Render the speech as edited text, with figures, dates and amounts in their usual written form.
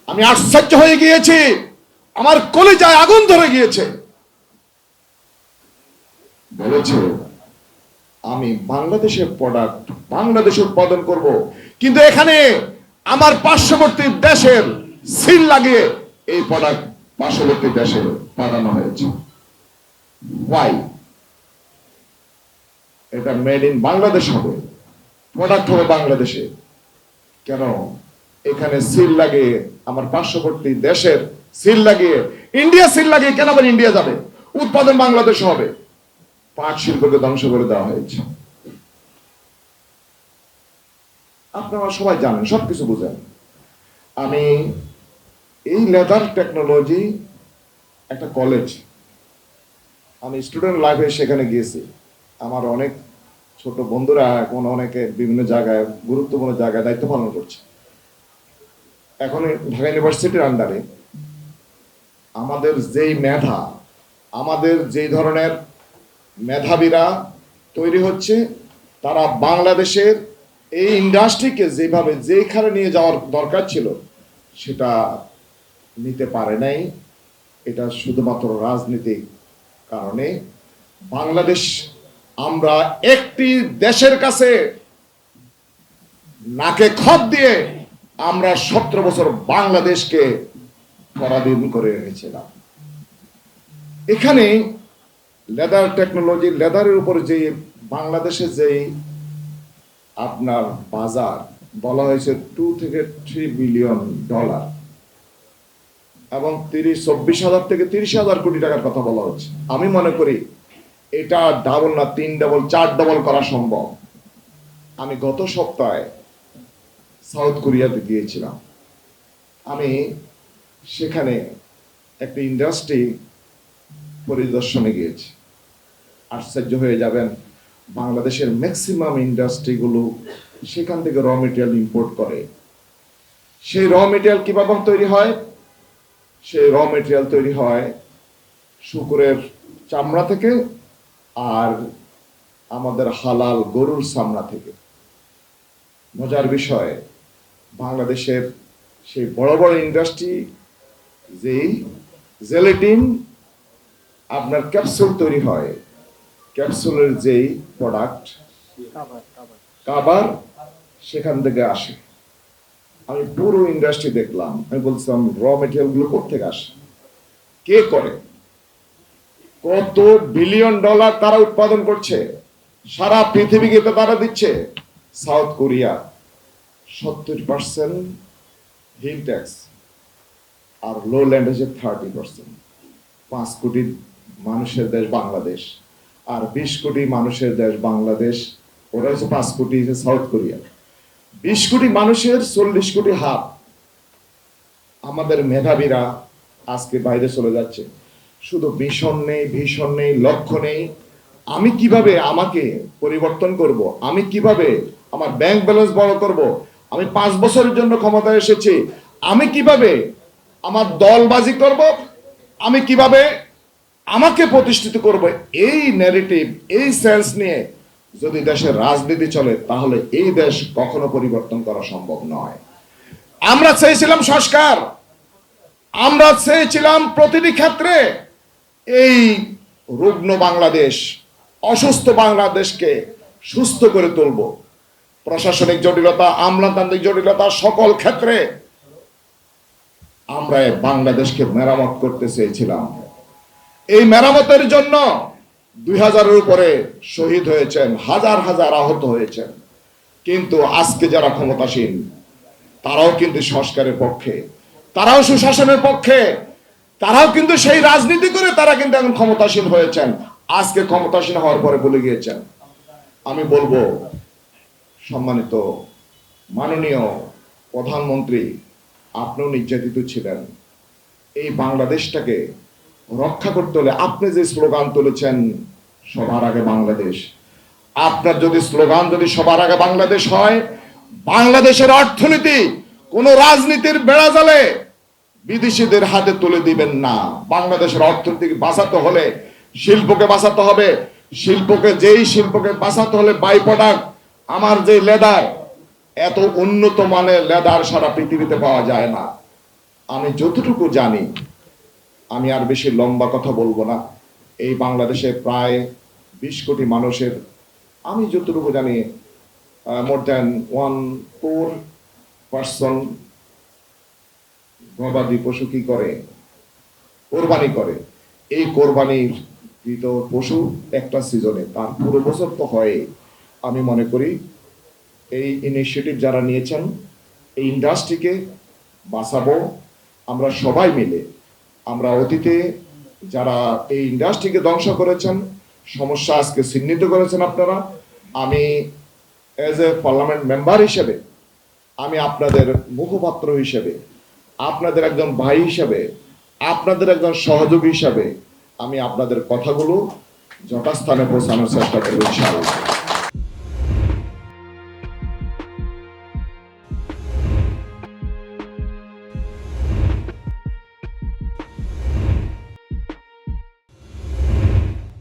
আমি আশ্চর্য হয়ে গিয়েছি, আমার কলিজায় আগুন ধরে গিয়েছে। বলেছে আমি বাংলাদেশের প্রোডাক্ট বাংলাদেশে উৎপাদন করব, কিন্তু এখানে আমার পার্শ্ববর্তী দেশের সিল লাগিয়ে এই প্রোডাক্ট পার্শ্ববর্তী দেশে পাঠানো হয়েছে। ওয়াই? এটা মেড ইন বাংলাদেশ হবে, প্রোডাক্ট হবে বাংলাদেশে। কেন এখানে সিল লাগিয়ে আমার পার্শ্ববর্তী দেশের সিল লাগিয়ে, ইন্ডিয়া সিল লাগিয়ে কেন আবার ইন্ডিয়া যাবে? উৎপাদন বাংলাদেশ হবে। পাট শিল্পকে ধ্বংস করে দেওয়া হয়েছে। আপনারা সবাই জানেন, সবকিছু বুঝেন। আমি এই লেদার টেকনোলজি একটা কলেজ, আমি স্টুডেন্ট লাইফে সেখানে গিয়েছি। আমার অনেক ছোট বন্ধুরা এখন অনেকে বিভিন্ন জায়গায় গুরুত্বপূর্ণ জায়গায় দায়িত্ব পালন করছে। এখন ঢাকা ইউনিভার্সিটির আন্ডারে আমাদের যেই মেধা, আমাদের যেই ধরনের মেধাবীরা তৈরি হচ্ছে, তারা বাংলাদেশের এই ইন্ডাস্ট্রিকে যেভাবে যেখানে নিয়ে যাওয়ার দরকার ছিল সেটা নিতে পারে নাই। এটা শুধুমাত্র রাজনীতিক কারণে। বাংলাদেশ, আমরা একটি দেশের কাছে নাকে খত দিয়ে আমরা 17 বছর বাংলাদেশকে পরাধীন করে রেখেছিলাম। এখানে লেদার টেকনোলজি, লেদারের উপর যে বাংলাদেশে যে আপনার বাজার বলা হয়েছে 2 থেকে 3 বিলিয়ন ডলার, এবং 24,000 থেকে 30,000 কোটি টাকার কথা বলা হচ্ছে। আমি মনে করি এটা ডাবল না 3 ডাবল 4 ডাবল করা সম্ভব। আমি গত সপ্তাহে সাউথ কোরিয়াতে গিয়েছিলাম। আমি সেখানে একটা ইন্ডাস্ট্রি পরিদর্শনে গিয়েছি। আশ্চর্য হয়ে যাবেন, বাংলাদেশের ম্যাক্সিমাম ইন্ডাস্ট্রিগুলো সেখান থেকে র মেটেরিয়াল ইম্পোর্ট করে। সেই র মেটেরিয়াল কিভাবে তৈরি হয়? সেই র মেটেরিয়াল তৈরি হয় শুকরের চামড়া থেকে আর আমাদের হালাল গরুর চামড়া থেকে। মজার বিষয়, বাংলাদেশের সেই বড় বড় ইন্ডাস্ট্রি যেই জেলেটিন আপনার ক্যাপসুল তৈরি হয়, ক্যাপসুলের যেই প্রোডাক্ট কাবার সেখান থেকে আসে। আমি পুরো ইন্ডাস্ট্রি দেখলাম। আমি বলছিলাম র মেটেরিয়াল গুলো কোথেকে আসে, কে করে, কত বিলিয়ন ডলার তারা উৎপাদন করছে, সারা পৃথিবীকে তো তারা দিচ্ছে। সাউথ কোরিয়া 70% হিল ট্যাক্স, আর লো ল্যান্ড হচ্ছে 30%। 5 কোটি মানুষের দেশ বাংলাদেশ, আর 20 কোটি মানুষের দেশ বাংলাদেশ। ওরা হচ্ছে 5 কোটি সাউথ কোরিয়া। 20 কোটি মানুষের 40 কোটি হাত। আমাদের মেধাবীরা আজকে বাইরে চলে যাচ্ছে। শুধু ভীষণ নেই, ভীষণ নেই, লক্ষ্য নেই। আমি কিভাবে আমাকে পরিবর্তন করব, আমি কিভাবে আমার ব্যাংক ব্যালেন্স বড় করব, আমি 5 বছরের জন্য ক্ষমতায় এসেছি, আমি কিভাবে আমার দলবাজি করব, আমি কিভাবে আমাকে প্রতিষ্ঠিত করব, এই ন্যারেটিভ, এই সেন্স নিয়ে যদি দেশের রাজনীতি চলে তাহলে এই দেশ কখনো পরিবর্তন করা সম্ভব নয়। আমরা চেয়েছিলাম সংস্কার, আমরা চেয়েছিলাম প্রতিটি ক্ষেত্রে এই রুগ্ন বাংলাদেশ, অসুস্থ বাংলাদেশকে সুস্থ করে তুলব। প্রশাসনিক জটিলতা, আমলাতান্ত্রিক জটিলতা, সকল ক্ষেত্রে আমরা বাংলাদেশকে মেরামত করতে চেয়েছিলাম। এই মেরামতের জন্য 2000-এর উপরে শহীদ হয়েছেন, হাজার হাজার আহত হয়েছেন। কিন্তু আজকে যারা ক্ষমতাসীন তারাও কিন্তু সংস্কারের পক্ষে, তারাও সুশাসনের পক্ষে, তারাও কিন্তু সেই রাজনীতি করে তারা কিন্তু এখন ক্ষমতাসীন হয়েছেন। আজকে ক্ষমতাসীন হওয়ার পরে বলে গিয়েছেন। আমি বলবো, সম্মানিত মাননীয় প্রধানমন্ত্রী, আপনিও নির্যাতিত ছিলেন। এই বাংলাদেশটাকে রক্ষা করতে হলে আপনি যে স্লোগান তুলেছেন সবার আগে বাংলাদেশ, আপনার যদি স্লোগান যদি সবার আগে বাংলাদেশ হয়, বাংলাদেশের অর্থনীতি কোন রাজনীতির বেড়াজালে বিদেশিদের হাতে তুলে দিবেন না। বাংলাদেশের অর্থনীতিকে বাঁচাতে হলে শিল্পকে বাঁচাতে হবে। যেই শিল্পকে বাঁচাতে হলে বাই প্রোডাক্ট, আমার যে লেদার, এত উন্নত মানের লেদার সারা পৃথিবীতে পাওয়া যায় না। আমি যতটুকু জানি, আমি আর বেশি লম্বা কথা বলবো না। এই বাংলাদেশে প্রায় 20 কোটি মানুষের, আমি যতটুকু জানি মোর দ্যান 1/4 গবাদি পশু কি করে, কোরবানি করে। এই কোরবানির কৃত পশু একটা সিজনে, তার পুরো বছর তো হয়। আমি মনে করি এই ইনিশিয়েটিভ যারা নিয়েছেন, এই ইন্ডাস্ট্রিকে বাঁচাবো আমরা সবাই মিলে। আমরা অতীতে যারা এই ইন্ডাস্ট্রিকে ধ্বংস করেছেন, সমস্যা আজকে চিহ্নিত করেছেন আপনারা, আমি এজ এ পার্লামেন্ট মেম্বার হিসেবে, আমি আপনাদের মুখপাত্র হিসেবে, আপনাদের একজন ভাই হিসেবে, আপনাদের একজন সহযোগী হিসাবে আমি আপনাদের কথাগুলো যথাস্থানে পৌঁছানোর চেষ্টা করব ইনশাআল্লাহ।